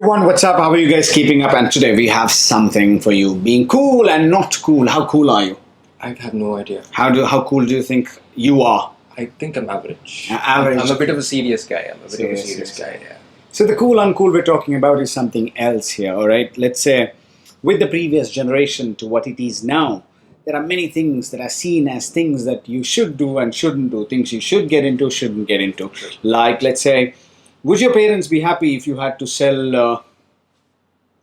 Everyone, what's up? How are you guys keeping up? And today we have something for you. Being cool and not cool. How cool are you? I have no idea. How cool do you think you are? I think I'm average. Average. I'm a bit of a serious guy. Serious, Guy, yeah. So the cool uncool we're talking about is something else here, all right? Let's say with the previous generation to what it is now, there are many things that are seen as things that you should do and shouldn't do, things you should get into, shouldn't get into. Sure. Like, let's say, would your parents be happy if you had to sell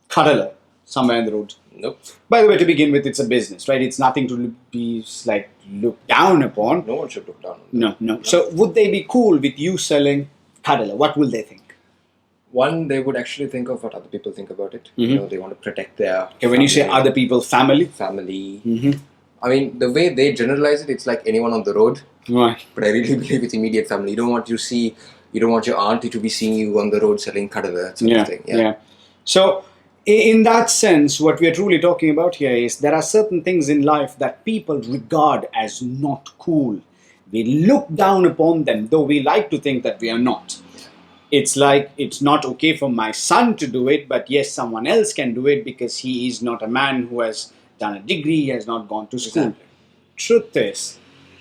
cuddler somewhere in the road? Nope. By the way, to begin with, it's a business, right? It's nothing to be like looked down upon. No one should look down on that. No. So would they be cool with you selling cuddler? What will they think? One, they would actually think of what other people think about it. Mhm. They want to protect their Okay, when you say other people, family? family. Mm-hmm. I mean, the way they generalize it, it's like anyone on the road. Right. But I really believe it's immediate family. You don't want your auntie to be seeing you on the road selling cuddler, that sort of thing. Yeah. So, in that sense, what we are truly talking about here is there are certain things in life that people regard as not cool. We look down upon them, though we like to think that we are not. It's like it's not okay for my son to do it, but yes, someone else can do it because he is not a man who has done a degree, he has not gone to school. Exactly. Truth is,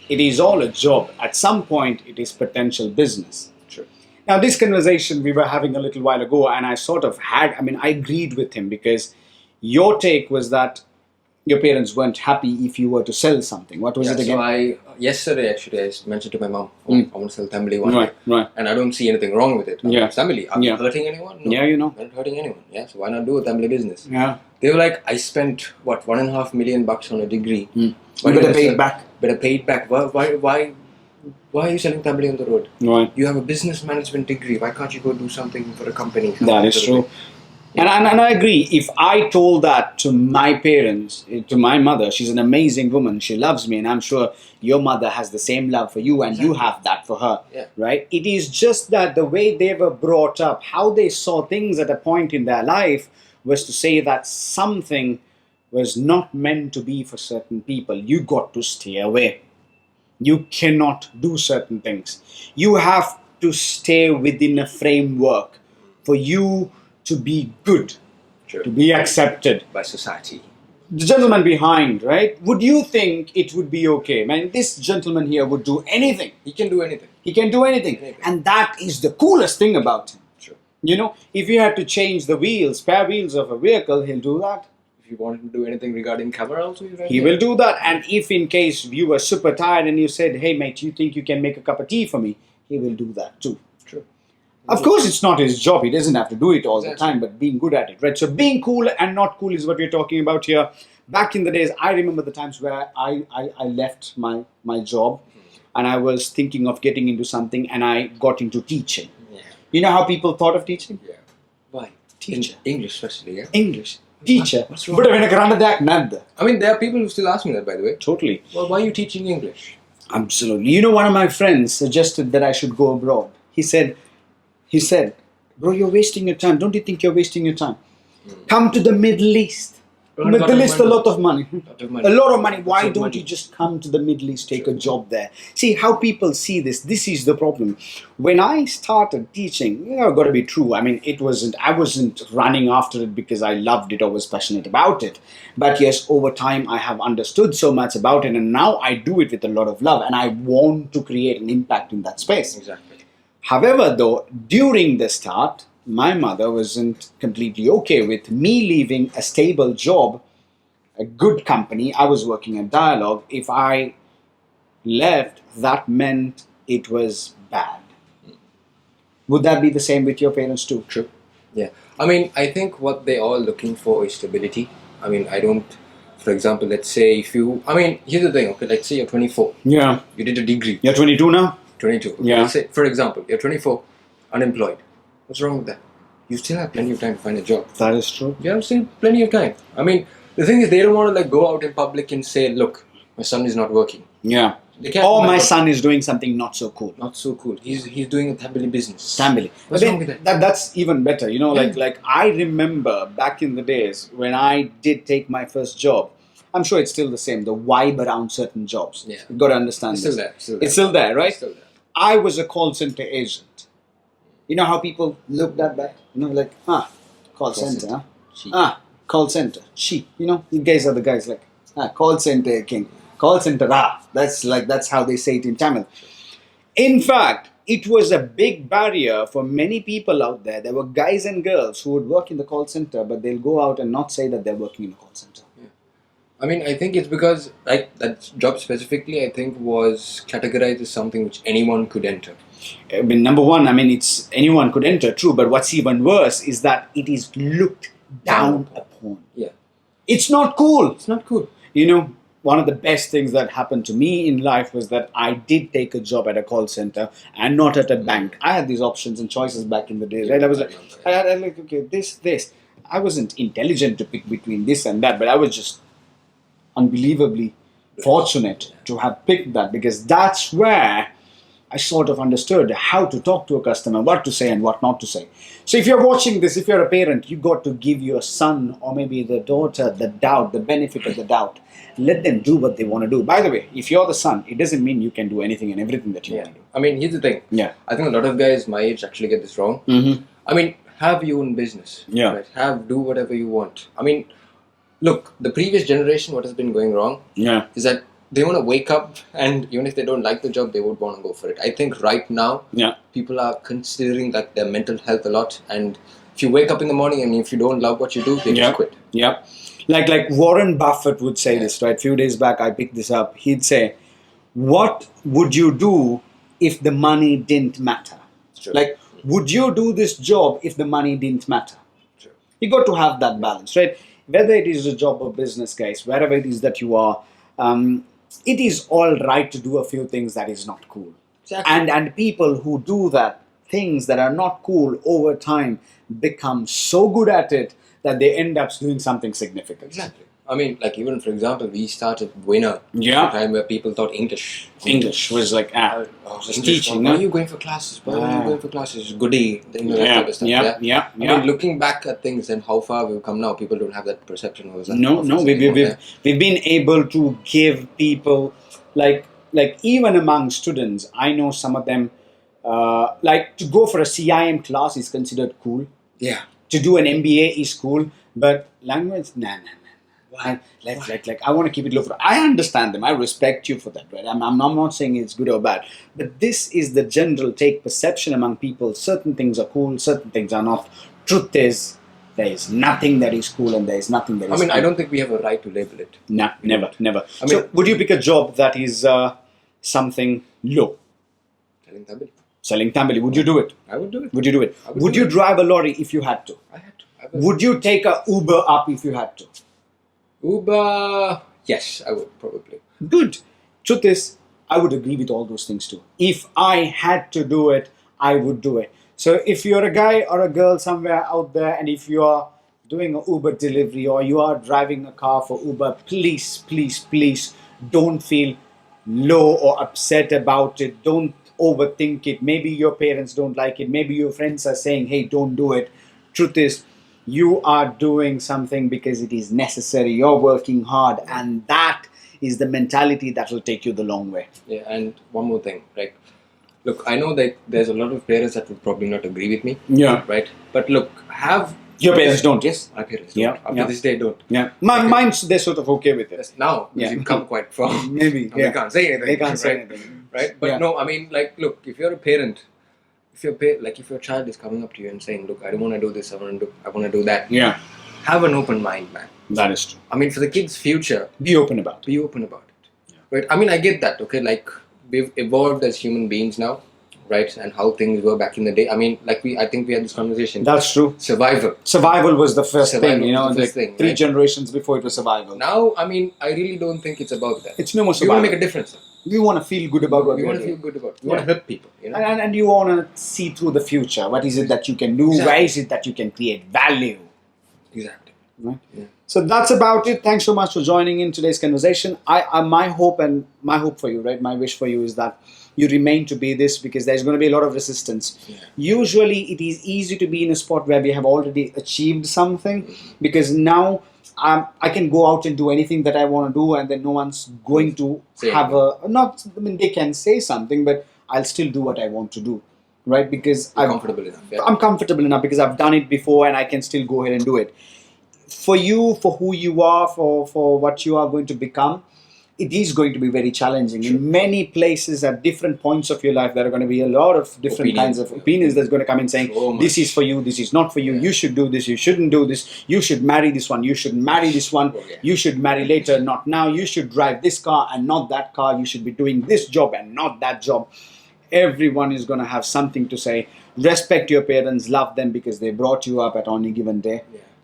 it is all a job. At some point, it is potential business. Sure. Now, this conversation we were having a little while ago, and I I agreed with him because your take was that your parents weren't happy if you were to sell something. What was it again? So yesterday actually I mentioned to my mom, I want to sell family one day. Right. And I don't see anything wrong with it. Yeah. Family, are Yeah. you hurting anyone? No. Yeah, you know. I'm not hurting anyone. Yeah, so why not do a family business? Yeah. They were like, I spent what, $1.5 million on a degree. You Why better did I pay sell- it back. Better pay it back. Why are you selling family on the road? Right. You have a business management degree. Why can't you go do something for a company? That is true. And I agree. If I told that to my parents, to my mother, she's an amazing woman. She loves me, and I'm sure your mother has the same love for you, and you have that for her. Yeah. Right? It is just that the way they were brought up, how they saw things at a point in their life, was to say that something was not meant to be for certain people. You got to stay away. You cannot do certain things. You have to stay within a framework for you to be good, Sure. to be accepted. By society. The gentleman behind, right? Would you think it would be okay? Man, this gentleman here would do anything. He can do anything. He can do anything. And that is the coolest thing about him. Sure. You know, if you had to change the wheels, spare wheels of a vehicle, he'll do that. If you want him to do anything regarding camera also, He will do that. And if in case you were super tired and you said, hey mate, you think you can make a cup of tea for me? He will do that too. True. Of course, it's not his job. He doesn't have to do it all the Exactly. time, but being good at it, right? So being cool and not cool is what we're talking about here. Back in the days, I remember the times where I left my job and I was thinking of getting into something and I got into teaching. Yeah. You know how people thought of teaching? Yeah. Why? Teacher. English especially, yeah? English. Teacher. What's wrong? But when I I mean, there are people who still ask me that, by the way. Totally. Well, why are you teaching English? Absolutely. You know, one of my friends suggested that I should go abroad. He said, bro, you're wasting your time. Don't you think you're wasting your time? Come to the Middle East. Earn a lot of Middle East, a money. lot of money. Lot of money. A lot of money. Why Lots of don't money. you just come to the Middle East, take a job there? See how people see this. This is the problem. When I started teaching, got to be true. I mean, I wasn't running after it because I loved it or was passionate about it. But yes, over time, I have understood so much about it. And now I do it with a lot of love. And I want to create an impact in that space. Exactly. However, though, during the start, my mother wasn't completely okay with me leaving a stable job, a good company. I was working at Dialogue. If I left, that meant it was bad. Would that be the same with your parents too? True. Yeah. I mean, I think what they're all looking for is stability. I mean, for example, let's say here's the thing, okay, let's say you're 24. Yeah. You did a degree. You're 22 now? 22. Yeah. Let's say, for example, you're 24, unemployed. What's wrong with that? You still have plenty of time to find a job. That is true. You have still plenty of time. I mean, the thing is, they don't want to go out in public and say, look, my son is not working. Yeah. They can't. Or my son is doing something not so cool. Not so cool. He's doing a family business. Family. What's wrong with that? That's even better. You know, Yeah. like I remember back in the days when I did take my first job. I'm sure it's still the same. The vibe around certain jobs. Yeah. You've got to understand It's this. still there. Still there. It's still there, right? It's still there. I was a call center agent. You know how people looked at that? You know, like, Call center, huh? She. Call center. She. You guys are the guys like, call center king. Call center, that's how they say it in Tamil. In fact, it was a big barrier for many people out there. There were guys and girls who would work in the call center, but they'll go out and not say that they're working in a call center. Yeah. I mean, I think it's because that job specifically, I think, was categorized as something which anyone could enter. I mean, number one, it's anyone could enter, true, but what's even worse is that it is looked down upon. Yeah. It's not cool. It's not cool. One of the best things that happened to me in life was that I did take a job at a call center and not at a bank. I had these options and choices back in the day, right? I was like, okay, this. I wasn't intelligent to pick between this and that, but I was just unbelievably fortunate to have picked that, because that's where I sort of understood how to talk to a customer, what to say and what not to say. So if you're watching this, if you're a parent, you got to give your son or maybe the daughter the benefit of the doubt. Let them do what they want to do. By the way, if you're the son, it doesn't mean you can do anything and everything that you want to do. I mean, here's the thing. Yeah. I think a lot of guys my age actually get this wrong. Mm-hmm. I mean, have your own business. Yeah. Right? Do whatever you want. I mean, look, the previous generation, what has been going wrong is that they want to wake up, and even if they don't like the job, they would want to go for it. I think right now, people are considering that their mental health a lot, and if you wake up in the morning and if you don't love what you do, they just quit. Yeah. Like Warren Buffett would say this, right? A few days back, I picked this up. He'd say, what would you do if the money didn't matter? True. Like, would you do this job if the money didn't matter? True. You got to have that balance, right? Whether it is a job or business, guys, wherever it is that you are, it is all right to do a few things that is not cool. Exactly. And people who do that, things that are not cool, over time become so good at it that they end up doing something significant. Exactly. I mean, like, even for example, we started Winner. Yeah. A time where people thought English was like, just English, teaching. why are you going for classes? Why are you going for classes? Goody. That type of stuff. Yeah. I mean, looking back at things and how far we've come now, people don't have that perception. We've been able to give people, like even among students, I know some of them, like to go for a CIM class is considered cool. Yeah. To do an MBA is cool, but language, nah. Why? I want to keep it low. I understand them. I respect you for that, right? I'm not saying it's good or bad, but this is the general take perception among people. Certain things are cool, certain things are not. Truth is, there is nothing that is cool and there is nothing that is cool. I don't think we have a right to label it. Nah, never. I mean, So, would you pick a job that is something low? Selling tablet. Selling tambali. Would you do it? I would do it. Would you do it? Would you drive a lorry if you had to? I had to. Would you take a Uber up if you had to? Uber, yes, I would probably. Good. Truth is, I would agree with all those things too. If I had to do it, I would do it. So if you're a guy or a girl somewhere out there, and if you are doing an Uber delivery or you are driving a car for Uber, please don't feel low or upset about it. Don't overthink it. Maybe your parents don't like it. Maybe your friends are saying, hey, don't do it. Truth is, you are doing something because it is necessary. You're working hard, and that is the mentality that will take you the long way. Yeah, and one more thing, right? Look, I know that there's a lot of parents that would probably not agree with me. Yeah. Right? But look, your parents don't? Yes, my parents don't. After this day, don't. Yeah. Mine's, they're sort of okay with it. Yes, now, because you've come quite far. Maybe. They can't say anything. They can't say right? anything. Right? But no, I mean, like, look, if you're a parent, if your child is coming up to you and saying, look, I don't want to do this, I want to do that. Yeah. Have an open mind, man. That is true. I mean, for the kid's future, be open about it. Yeah. Right? I mean, I get that, okay? Like, we've evolved as human beings now, right? And how things were back in the day. I mean, like I think we had this conversation. That's true. Survival was the first thing, three generations before it was survival. Now, I mean, I really don't think it's about that. It's no more survival. We want to make a difference. We want to feel good about what we want to feel good about it. We want to help people. And you want to see through the future. What is it that you can do? Exactly. Where is it that you can create value? Exactly. Right? Yeah. So that's about it. Thanks so much for joining in today's conversation. My hope for you, right? My wish for you is that you remain to be this, because there's going to be a lot of resistance. Yeah. Usually it is easy to be in a spot where we have already achieved something, because now I can go out and do anything that I want to do, and then no one's going to they can say something, but I'll still do what I want to do. right? Because You're comfortable enough. Yeah. I'm comfortable enough because I've done it before and I can still go ahead and do it. For you, for who you are, for what you are going to become, it is going to be very challenging. In many places at different points of your life, there are going to be a lot of different kinds of opinions that's going to come in saying, this is for you, this is not for you, you should do this, you shouldn't do this, you should marry this one, you should marry this one, you should marry later, not now, you should drive this car and not that car, you should be doing this job and not that job. Everyone is going to have something to say. Respect your parents, love them because they brought you up at any given day,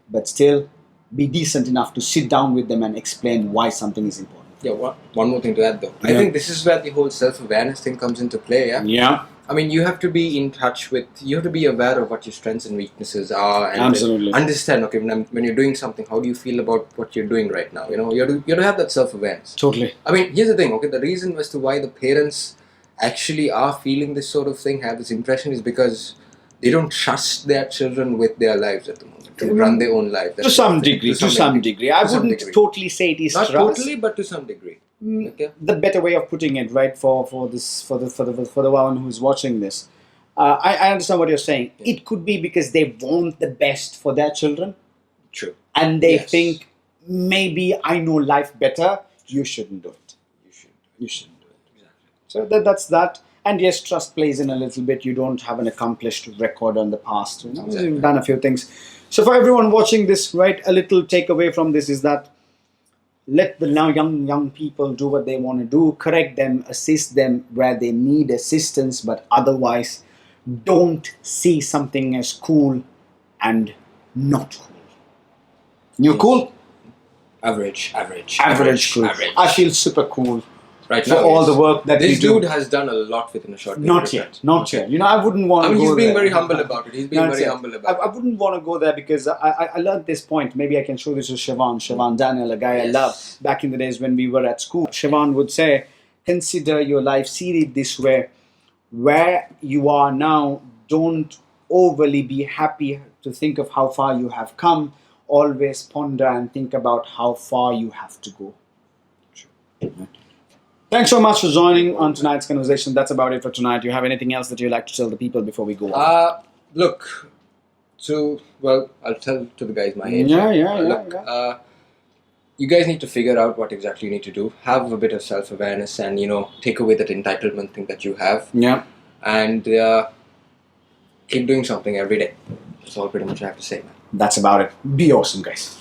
but still be decent enough to sit down with them and explain why something is important. Yeah, one more thing to add though. I think this is where the whole self-awareness thing comes into play, yeah? Yeah. I mean, you have to be in touch with, you have to be aware of what your strengths and weaknesses are and Absolutely. understand, okay, when you're doing something, how do you feel about what you're doing right now? You know, you have to have that self-awareness. Totally. I mean, here's the thing, okay, the reason as to why the parents actually are feeling this sort of thing, have this impression, is because they don't trust their children with their lives at the moment. To run their own life. To some degree. I wouldn't totally say it is not trust. totally, but to some degree. Okay. The better way of putting it, right? For the one who's watching this, I understand what you're saying. Yeah. It could be because they want the best for their children. True. And they think maybe I know life better. You shouldn't do it. You shouldn't do it. Exactly. So that's that. And yes, trust plays in a little bit. You don't have an accomplished record on the past. You know, exactly. You've done a few things. So for everyone watching this, right, a little takeaway from this is that let the now young people do what they want to do. Correct them, assist them where they need assistance, but otherwise, don't see something as cool and not cool. You cool? Average cool. Average. I feel super cool. Right for all the work that this we do. dude has done a lot within a short period. Not yet. You know, I wouldn't want to go there. He's being very humble about it. I wouldn't want to go there because I learned this point. Maybe I can show this to Siobhan Daniel, a guy I love. Back in the days when we were at school, Siobhan would say, consider your life, see it this way. Where you are now, don't overly be happy to think of how far you have come. Always ponder and think about how far you have to go. True. Thanks so much for joining on tonight's conversation. That's about it for tonight. Do you have anything else that you'd like to tell the people before we go on? Look, I'll tell to the guys my age. You guys need to figure out what exactly you need to do. Have a bit of self-awareness and, take away that entitlement thing that you have. Yeah. And keep doing something every day. That's all pretty much I have to say, man. That's about it. Be awesome, guys.